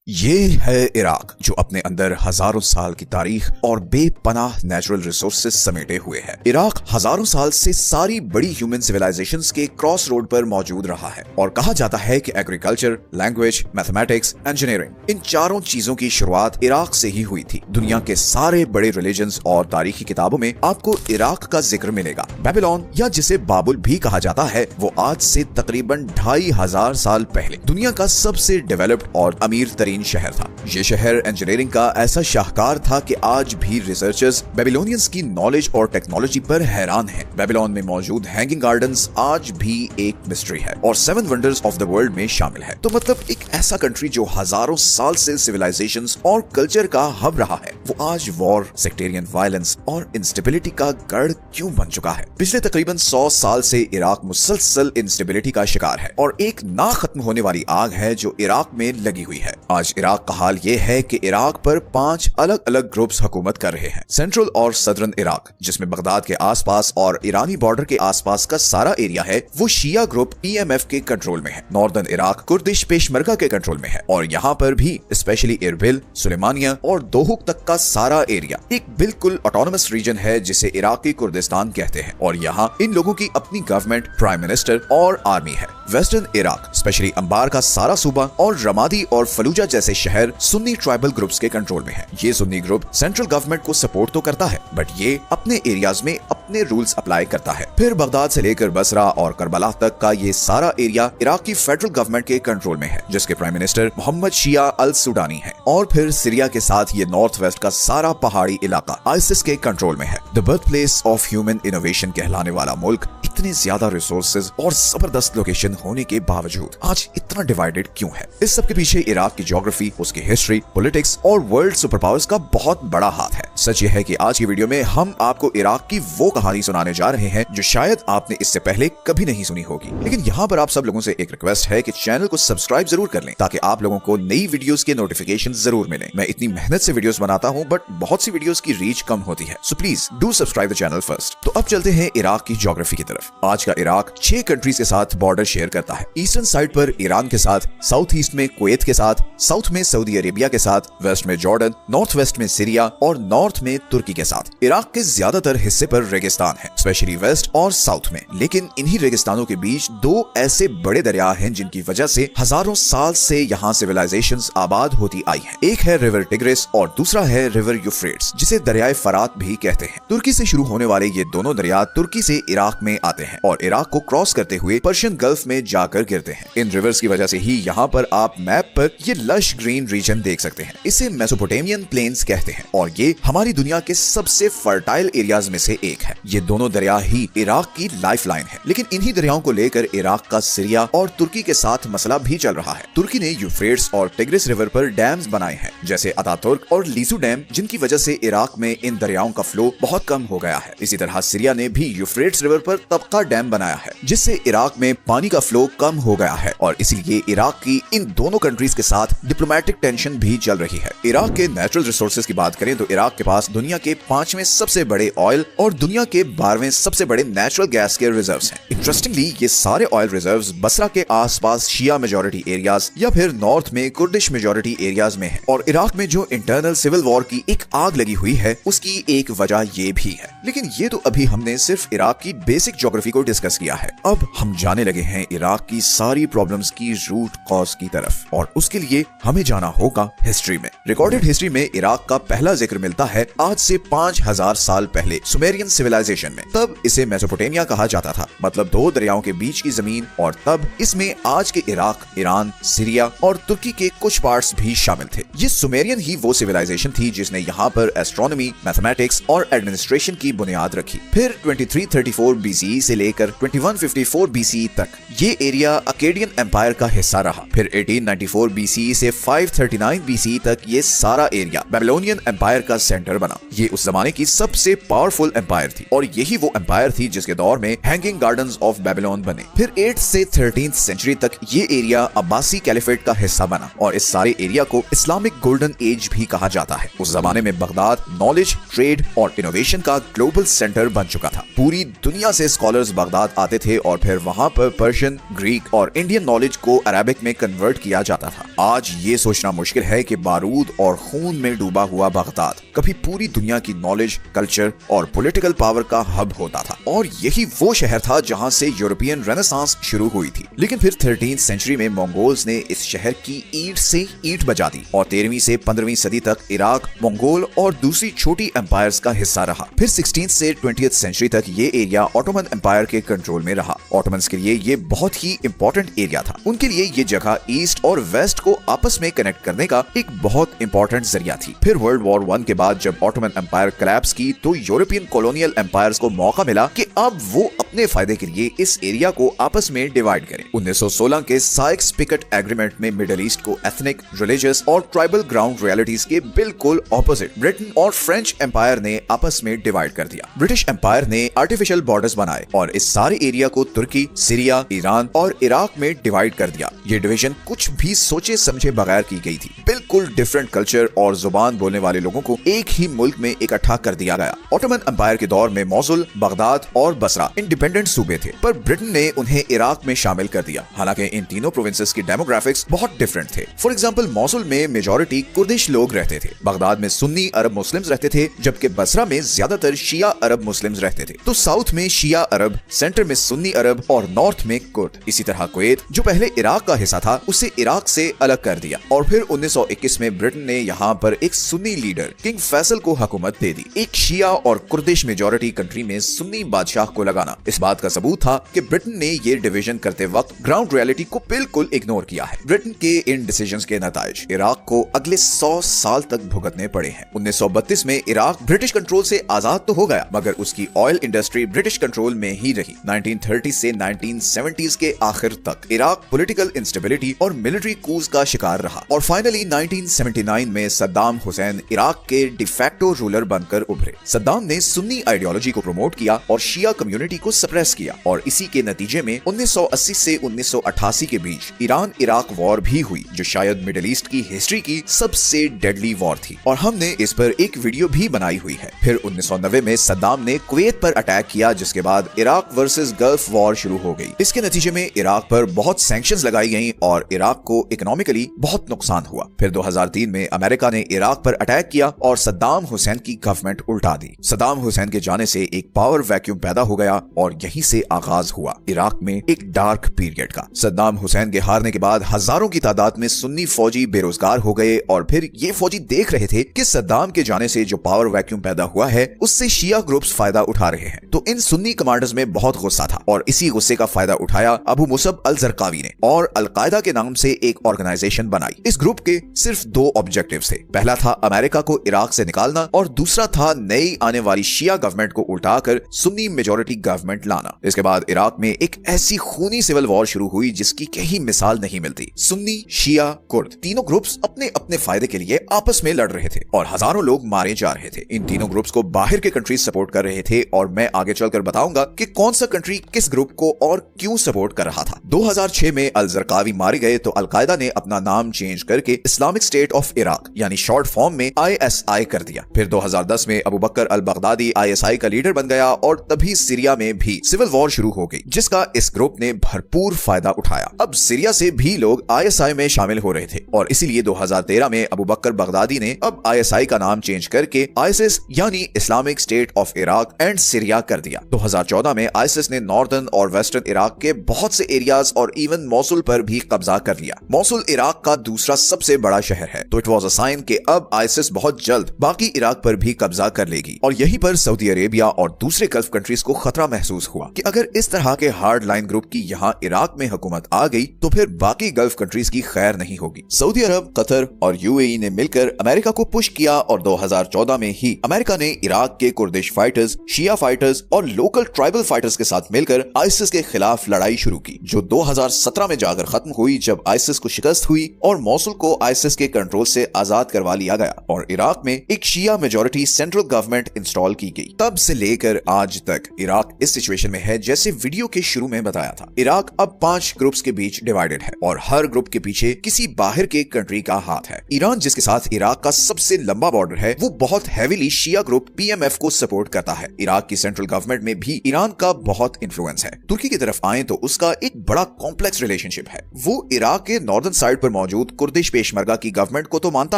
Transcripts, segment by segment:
ये है इराक, जो अपने अंदर हजारों साल की तारीख और बेपनाह नेचुरल रिसोर्सेज समेटे हुए है। इराक हजारों साल से सारी बड़ी ह्यूमन सिविलाइजेशंस के क्रॉस रोड पर मौजूद रहा है और कहा जाता है कि एग्रीकल्चर, लैंग्वेज, मैथमेटिक्स, इंजीनियरिंग, इन चारों चीजों की शुरुआत इराक से ही हुई थी। दुनिया के सारे बड़े रिलीजन्स और तारीखी किताबों में आपको इराक का जिक्र मिलेगा। बेबीलोन या जिसे बाबुल भी कहा जाता है, वो आज से तकरीबन 2500 साल पहले दुनिया का सबसे डेवलप्ड और अमीर तरीन शहर था। ये शहर इंजीनियरिंग का ऐसा शाहकार था कि आज भी रिसर्चर्स बेबीलोनियंस की नॉलेज और टेक्नोलॉजी पर हैरान हैं। बेबीलोन में मौजूद हैंगिंग गार्डन्स आज भी एक मिस्ट्री है और 7 वंडर्स ऑफ द वर्ल्ड में शामिल है। तो मतलब एक ऐसा कंट्री जो हजारों साल से सिविलाइजेशंस और कल्चर का हब रहा है, वो आज वॉर, सेक्टेरियन वायलेंस और इंस्टेबिलिटी का गढ़ क्यों बन चुका है? पिछले तकरीबन 100 साल से इराक मुसलसल इंस्टेबिलिटी का शिकार है और एक ना खत्म होने वाली आग है जो इराक में लगी हुई है। आज इराक का हाल ये है कि इराक पर 5 अलग अलग ग्रुप्स हुकूमत कर रहे हैं। सेंट्रल और सदर्न इराक, जिसमें बगदाद के आसपास और ईरानी बॉर्डर के आसपास का सारा एरिया है, वो शिया ग्रुप EMF के कंट्रोल में है। नॉर्दर्न इराक कुर्दिश पेशमरगा के कंट्रोल में है और यहाँ पर भी स्पेशली इरबिल, सुलेमानिया और दोहुक तक का सारा एरिया एक बिल्कुल ऑटोनमस रीजन है जिसे इराकी कुर्दिस्तान कहते हैं और यहाँ इन लोगों की अपनी गवर्नमेंट, प्राइम मिनिस्टर और आर्मी है। वेस्टर्न इराक स्पेशली अंबार का सारा सूबा और रमादी और फलूजा जैसे शहर सुन्नी ट्राइबल ग्रुप्स के कंट्रोल में है। ये सुन्नी ग्रुप सेंट्रल गवर्नमेंट को सपोर्ट तो करता है, बट ये अपने एरियाज में अपने रूल्स अप्लाई करता है। फिर बगदाद से लेकर बसरा और करबला तक का ये सारा एरिया इराक की फेडरल गवर्नमेंट के कंट्रोल में है, जिसके प्राइम मिनिस्टर मोहम्मद शिया अल सुडानी है। और फिर सीरिया के साथ ये नॉर्थ वेस्ट का सारा पहाड़ी इलाका आईसिस के कंट्रोल में है। The birth place of human innovation कहलाने वाला मुल्क इतने ज्यादा रिसोर्सेज और जबरदस्त लोकेशन होने के बावजूद आज इतना डिवाइडेड क्यों है? इस सब के पीछे इराक की ज्योग्राफी, उसकी हिस्ट्री, पॉलिटिक्स और वर्ल्ड सुपर पावर्स का बहुत बड़ा हाथ है। सच ये है कि आज की वीडियो में हम आपको इराक की वो कहानी सुनाने जा रहे हैं जो शायद आपने इससे पहले कभी नहीं सुनी होगी। लेकिन यहाँ पर आप सब लोगों से एक रिक्वेस्ट है कि चैनल को सब्सक्राइब जरूर कर लें ताकि आप लोगों को नई वीडियोस के नोटिफिकेशन जरूर मिले। मैं इतनी मेहनत से वीडियोस बनाता हूँ, बट बहुत सी वीडियोस की रीच कम होती है, so please do subscribe the channel first. तो अब चलते हैं इराक की ज्योग्राफी की तरफ। आज का इराक 6 कंट्रीज के साथ बॉर्डर शेयर करता है। ईस्टर्न साइड पर ईरान के साथ, साउथ ईस्ट में कुवैत के साथ, साउथ में सऊदी अरेबिया के साथ, वेस्ट में जॉर्डन, नॉर्थ वेस्ट में सीरिया और नॉर्थ में तुर्की के साथ। इराक के ज्यादातर हिस्से पर रेगिस्तान है, स्पेशली वेस्ट और साउथ में। लेकिन इन्हीं रेगिस्तानों के बीच 2 ऐसे बड़े दरिया हैं जिनकी वजह से हजारों साल से यहाँ सिविलाइजेशंस आबाद होती आई हैं। एक है रिवर टिग्रिस और दूसरा है रिवर यूफ्रेट्स, जिसे दरियाए फरात भी कहते हैं। तुर्की से शुरू होने वाले ये दोनों दरिया तुर्की से इराक में आते हैं और इराक को क्रॉस करते हुए पर्शियन गल्फ में जाकर गिरते हैं। इन रिवर्स की वजह से ही यहाँ पर आप मैप पर ये लश ग्रीन रीजन देख सकते हैं। इसे मेसोपोटामियन प्लेन्स कहते हैं और ये हमारी दुनिया के सबसे फर्टाइल एरियाज में से एक है। ये दोनों दरिया ही इराक की लाइफलाइन है। लेकिन इन्हीं दरियाओं को लेकर इराक का सीरिया और तुर्की के साथ मसला भी चल रहा है। तुर्की ने यूफ्रेट्स और टिग्रिस रिवर पर डैम्स बनाए हैं, जैसे अतातुर्क और लीसू डैम, जिनकी वजह से इराक में इन दरियाओं का फ्लो बहुत कम हो गया है। इसी तरह सीरिया ने भी यूफ्रेट्स रिवर पर तबका डैम बनाया है, जिससे इराक में पानी का फ्लो कम हो गया है और इसीलिए इराक की इन दोनों कंट्रीज के साथ डिप्लोमेटिक टेंशन भी चल रही है। इराक के नेचुरल रिसोर्सेज की बात करें तो इराक के पास दुनिया के 5वें सबसे बड़े ऑयल और दुनिया के 12वें सबसे बड़े नेचुरल गैस के रिजर्व्स हैं। इंटरेस्टिंगली ये सारे ऑयल रिजर्व्स बसरा के आसपास शिया मेजॉरिटी एरियाज या फिर नॉर्थ में कुर्दिश मेजॉरिटी एरियाज में है। और इराक में जो इंटरनल सिविल वॉर की एक आग लगी हुई है, उसकी एक वजह ये भी है। लेकिन ये तो अभी हमने सिर्फ इराक की बेसिक ज्योग्राफी को डिस्कस किया है। अब हम जाने लगे हैं इराक की सारी प्रॉब्लम्स की रूट कॉज की तरफ और उसके लिए हमें जाना होगा हिस्ट्री में। रिकॉर्डेड हिस्ट्री में इराक का पहला जिक्र मिलता है आज से 5000 साल पहले सुमेरियन सिविलाइजेशन में। तब इसे मेसोपोटामिया कहा जाता था, मतलब 2 दरियाओं के बीच की जमीन, और तब इसमें आज के इराक, ईरान, सीरिया और तुर्की के कुछ पार्ट्स भी शामिल थे। ये सुमेरियन ही वो सिविलाइजेशन थी जिसने यहाँ पर एस्ट्रोनॉमी, मैथमेटिक्स और एडमिनिस्ट्रेशन की बुनियाद रखी। फिर 2334 BCE से लेकर 2154 BCE तक ये एरिया अकेडियन एम्पायर का हिस्सा रहा। फिर 1894 BCE से 539 BCE तक ये सारा एरिया बेबीलोनियन एम्पायर का सेंटर बना। ये उस जमाने की सबसे पावरफुल एम्पायर थी और यही वो एम्पायर थी जिसके दौर में हैंगिंग गार्डन्स ऑफ बेबीलोन बने। फिर 8th से 13th सेंचुरी तक ये एरिया अब्बासी कैलिफेट का हिस्सा बना और इस सारे एरिया को इस्लामिक गोल्डन एज भी कहा जाता है। उस जमाने में बगदाद नॉलेज, ट्रेड और इनोवेशन का ग्लोबल सेंटर बन चुका था। पूरी दुनिया से स्कॉलर स्कॉलर्स बगदाद आते थे और फिर वहाँ पर पर्शियन, ग्रीक और इंडियन नॉलेज को अरेबिक में कन्वर्ट किया जाता था। आज ये सोचना मुश्किल है कि बारूद और खून में डूबा हुआ बगदाद कभी पूरी दुनिया की नॉलेज, कल्चर और पॉलिटिकल पावर का हब होता था, और यही वो शहर था जहाँ से यूरोपियन रेनेसांस शुरू हुई थी। लेकिन फिर 13वीं सेंचुरी में मंगोल्स ने इस शहर की ईंट से ईंट बजा दी और 13वीं से 15वीं सदी तक इराक मंगोल और दूसरी छोटी एम्पायर्स का हिस्सा रहा। फिर 16वीं से 20वीं सेंचुरी तक ये एरिया ऑटोमन एम्पायर के कंट्रोल में रहा। ऑटोमन्स के लिए ये बहुत ही इंपॉर्टेंट एरिया था। उनके लिए ये जगह ईस्ट और वेस्ट को आपस में कनेक्ट करने का एक बहुत इंपॉर्टेंट जरिया थी। फिर वर्ल्ड वॉर 1 के बाद जब ऑटोमन एम्पायर कोलैप्स की तो यूरोपियन कॉलोनियल एम्पायर्स को मौका मिला कि अब वो अपने फायदे के लिए इस एरिया को आपस में डिवाइड करें। 1916 के साइक्स-पिकेट एग्रीमेंट में मिडिल ईस्ट को एथनिक, रिलीजियस और ट्राइबल ग्राउंड रियलिटीज के बिल्कुल ऑपोजिट ब्रिटेन और फ्रेंच एम्पायर ने आपस में डिवाइड कर दिया। ब्रिटिश एम्पायर ने आर्टिफिशियल बॉर्डर्स बनाए और इस सारे एरिया को तुर्की, सीरिया, ईरान और इराक में डिवाइड कर दिया। ये डिवीजन कुछ भी सोचे समझे बगैर की गई थी। बिल्कुल डिफरेंट कल्चर और जुबान बोलने वाले लोगों को एक ही मुल्क में इकट्ठा कर दिया गया। ऑटोमन एम्पायर के दौर में मोसुल, बगदाद और बसरा इंडिपेंडेंट सूबे थे, पर ब्रिटेन ने उन्हें इराक में शामिल कर दिया। हालांकि इन तीनों प्रोविंसेस की डेमोग्राफिक्स बहुत डिफरेंट थे। फॉर एग्जांपल, मोसुल में मेजॉरिटी कुर्दिश लोग रहते थे, बगदाद में सुन्नी अरब मुस्लिम्स रहते थे, जबकि बसरा में ज्यादातर शिया अरब मुस्लिम्स रहते थे। तो साउथ में शिया अरब, सेंटर में सुन्नी अरब और नॉर्थ में कुर्द। इसी तरह कुवैत, जो पहले इराक का हिस्सा था, उसे इराक से अलग कर दिया। और फिर 1921 में ब्रिटेन ने यहाँ पर एक सुन्नी लीडर किंग फैसल को हुकूमत दे दी। एक शिया और कुर्दिश मेजॉरिटी कंट्री में सुन्नी बादशाह को लगाना इस बात का सबूत था कि ब्रिटेन ने ये डिवीजन करते वक्त ग्राउंड रियलिटी को बिल्कुल इग्नोर किया है। ब्रिटेन के इन डिसीजंस के नताइज इराक को अगले 100 साल तक भुगतने पड़े हैं। 1932 में इराक ब्रिटिश कंट्रोल से आजाद तो हो गया, मगर उसकी ऑयल इंडस्ट्री ब्रिटिश कंट्रोल में ही रही। 1930 से 1970s के आखिर तक इराक पॉलिटिकल इंस्टेबिलिटी और मिलिट्री कूज का शिकार रहा और फाइनली 1979 में सद्दाम हुसैन इराक के डिफैक्टो रूलर बनकर उभरे। सद्दाम ने सुन्नी आइडियोलॉजी को प्रमोट किया और शिया कम्युनिटी को सप्रेस किया, और इसी के नतीजे में 1980 से 1988 के बीच ईरान इराक वॉर भी हुई, जो शायद मिडिल ईस्ट की हिस्ट्री की सबसे डेडली वॉर थी, और हमने इस पर एक वीडियो भी बनाई हुई है। फिर 1990 में सद्दाम ने कुवैत पर अटैक किया, जिसके बाद इराक वर्सेस गल्फ वॉर शुरू हो गई। इसके नतीजे में इराक पर बहुत सैंक्शंस लगाई गईं और इराक को इकोनॉमिकली बहुत नुकसान हुआ। फिर 2003 में अमेरिका ने इराक पर अटैक किया और सद्दाम हुसैन की गवर्नमेंट उल्टा दी। सद्दाम हुसैन के जाने से एक पावर वैक्यूम पैदा हो गया और यहीं से आगाज हुआ इराक में एक डार्क पीरियड का। सद्दाम हुसैन के हारने के बाद हजारों की तादाद में सुन्नी फौजी बेरोजगार हो गए और फिर ये फौजी देख रहे थे कि सद्दाम के जाने से जो पावर वैक्यूम पैदा हुआ है उससे शिया ग्रुप्स फायदा उठा रहे हैं। तो इन सुन्नी कमांडर्स में बहुत गुस्सा था और इसी गुस्से का फायदा उठाया अबू मुसब अल जरकावी ने और अलकायदा के नाम से एक ऑर्गेनाइजेशन बनाई। इस ग्रुप के सिर्फ 2 ऑब्जेक्टिव्स थे। पहला था अमेरिका को इराक से निकालना और दूसरा था नई आने वाली शिया गवर्नमेंट को उल्टाकर सुन्नी मेजॉरिटी गवर्नमेंट लाना। इसके बाद इराक में एक ऐसी खूनी सिविल वॉर शुरू हुई जिसकी कहीं मिसाल नहीं मिलती। सुन्नी, शिया, कुर्द तीनों ग्रुप्स अपने अपने फायदे के लिए आपस में लड़ रहे थे और हजारों लोग मारे जा रहे थे। इन तीनों ग्रुप्स को बाहर के कंट्रीज सपोर्ट कर रहे थे और मैं आगे चलकर बताऊंगा कि कौन सा कंट्री किस ग्रुप को और क्यों सपोर्ट कर रहा था। 2006 में अल जरकावी मारे गए तो अलकायदा ने अपना नाम चेंज करके इस्लामिक स्टेट ऑफ इराक यानी शॉर्ट फॉर्म में ISI कर दिया। फिर 2010 में अबू बकर अल बगदादी ISI का लीडर बन गया और तभी सीरिया में भी सिविल वॉर शुरू हो गई, जिसका इस ग्रुप ने भरपूर फायदा उठाया। अब सीरिया से भी लोग ISI में शामिल हो रहे थे और इसीलिए 2013 में अबू बकर बगदादी ने अब ISI का नाम चेंज करके ISIS यानी Islamic state of Iraq and Syria कर दिया। 2014 में ISIS ने नॉर्दर्न और वेस्टर्न इराक के बहुत से एरियाज और इवन मोसुल पर भी कब्जा कर लिया। मोसुल इराक का दूसरा सबसे बड़ा शहर है, तो इट वाज अ साइन कि अब ISIS बहुत जल्द बाकी इराक पर भी कब्जा कर लेगी। और यहीं पर सऊदी अरेबिया और दूसरे गल्फ कंट्रीज को खतरा महसूस हुआ कि अगर इस तरह के हार्ड लाइन ग्रुप की यहाँ इराक में हुकूमत आ गई तो फिर बाकी गल्फ कंट्रीज की खैर नहीं होगी। सऊदी अरब, कतर और UAE ने मिलकर अमेरिका को पुश किया और 2014 में ही अमेरिका ने इराक के कुर्दिश फाइटर्स, शिया फाइटर्स और लोकल ट्राइबल फाइटर्स के साथ मिलकर ISIS के खिलाफ लड़ाई शुरू की, जो 2017 में जाकर खत्म हुई जब ISIS को शिकस्त हुई और मोसुल को ISIS आईसिस के कंट्रोल से आजाद करवा लिया गया और इराक में एक शिया मेजॉरिटी सेंट्रल गवर्नमेंट इंस्टॉल की गई। तब से लेकर आज तक इराक इस सिचुएशन में है जैसे वीडियो के शुरू में बताया था। इराक अब 5 ग्रुप्स के बीच डिवाइडेड है और हर ग्रुप के पीछे किसी बाहर के कंट्री का हाथ है। ईरान, जिसके साथ इराक का सबसे लंबा बॉर्डर है, वो बहुत हैवीली शिया ग्रुप पीएमएफ को सपोर्ट करता है। इराक की सेंट्रल गवर्नमेंट में भी ईरान का बहुत इन्फ्लुएंस है। तुर्की की तरफ आए तो उसका एक बड़ा कॉम्प्लेक्स रिलेशनशिप है। वो इराक के नॉर्दर्न साइड पर मौजूद कुर्दिश पेशमरगा की गवर्नमेंट को तो मानता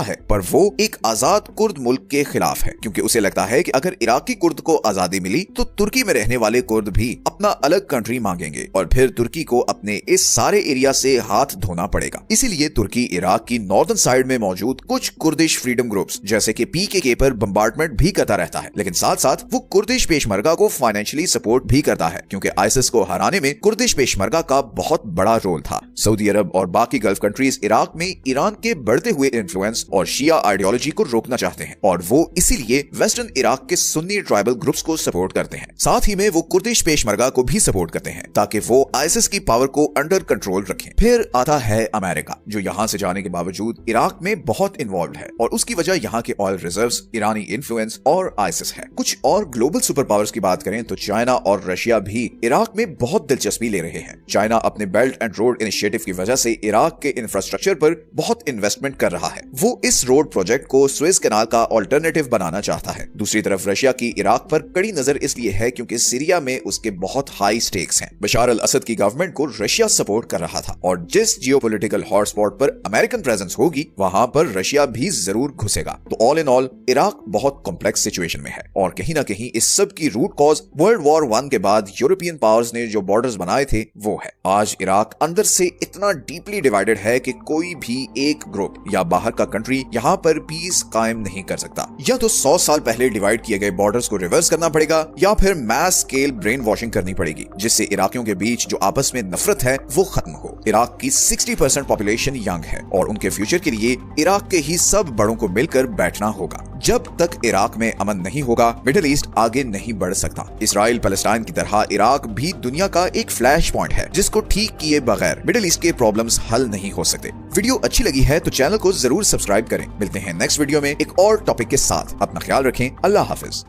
है, पर वो एक आजाद कुर्द मुल्क के खिलाफ है, क्योंकि उसे लगता है कि अगर इराकी कुर्द को आजादी मिली तो तुर्की में रहने वाले कुर्द भी अपना अलग कंट्री मांगेंगे और फिर तुर्की को अपने इस सारे एरिया से हाथ धोना पड़ेगा। इसीलिए तुर्की इराक की नॉर्दर्न साइड में मौजूद कुछ कुर्दिश फ्रीडम ग्रुप्स जैसे कि पीकेके पर बम्बार्डमेंट भी करता रहता है, लेकिन साथ साथ वो कुर्दिश पेशमरगा को फाइनेंशियली सपोर्ट भी करता है, क्योंकि आईसिस को हराने में कुर्दिश पेशमरगा का बहुत बड़ा रोल था। सऊदी अरब और बाकी गल्फ कंट्रीज इराक में ईरान के बढ़ते हुए इन्फ्लुएंस और शिया आइडियोलॉजी को रोकना चाहते हैं और वो इसीलिए वेस्टर्न इराक के सुन्नी ट्राइबल ग्रुप्स को सपोर्ट करते हैं। साथ ही में वो कुर्दिश पेशमरगा को भी सपोर्ट करते हैं ताकि वो आईसिस की पावर को अंडर कंट्रोल रखें। फिर आता है अमेरिका, जो यहाँ से जाने के बावजूद इराक में बहुत इन्वॉल्व है और उसकी वजह यहाँ के ऑयल रिजर्व्स, ईरानी इन्फ्लुएंस और आईसिस है। कुछ और ग्लोबल सुपर पावर्स की बात करें तो चाइना और रशिया भी इराक में बहुत दिलचस्पी ले रहे हैं। चाइना अपने बेल्ट एंड रोड इनिशिएटिव की वजह से इराक के इंफ्रास्ट्रक्चर पर बहुत इन्वेस्टमेंट कर रहा है। वो इस रोड प्रोजेक्ट को सुएज कैनाल का ऑल्टरनेटिव बनाना चाहता है। दूसरी तरफ रशिया की इराक पर कड़ी नजर इसलिए है क्योंकि सीरिया में उसके बहुत हाई स्टेक्स हैं। बशार अल असद की गवर्नमेंट को रशिया सपोर्ट कर रहा था और जिस जियोपॉलिटिकल हॉटस्पॉट पर अमेरिकन प्रेजेंस होगी वहां पर रशिया भी जरूर घुसेगा। तो ऑल इन ऑल इराक बहुत कॉम्प्लेक्स सिचुएशन में है और कहीं ना कहीं इस सब की रूट कॉज वर्ल्ड वॉर 1 के बाद यूरोपियन पावर्स ने जो बॉर्डर्स बनाए थे वो है। आज इराक अंदर से इतना डीपली डिवाइडेड है कि कोई भी एक ग्रुप या बाहर का कंट्री यहाँ पर पीस कायम नहीं कर सकता। या तो 100 साल पहले डिवाइड किए गए बॉर्डर्स को रिवर्स करना पड़ेगा या फिर मैस स्केल ब्रेन वॉशिंग करनी पड़ेगी, जिससे इराकियों के बीच जो आपस में नफरत है वो खत्म हो। इराक की 60% पॉपुलेशन यंग है और उनके फ्यूचर के लिए इराक के ही सब बड़ों को मिलकर बैठना होगा। जब तक इराक में अमन नहीं होगा, मिडिल ईस्ट आगे नहीं बढ़ सकता। इसराइल पैलेस्टाइन की तरह इराक भी दुनिया का एक फ्लैश पॉइंट है जिसको ठीक किए बगैर मिडिल ईस्ट के प्रॉब्लम्स हल नहीं हो सकते। वीडियो अच्छी लगी है तो चैनल को जरूर सब्सक्राइब करें। मिलते हैं नेक्स्ट वीडियो में एक और टॉपिक के साथ। अपना ख्याल रखें। अल्लाह हाफिज।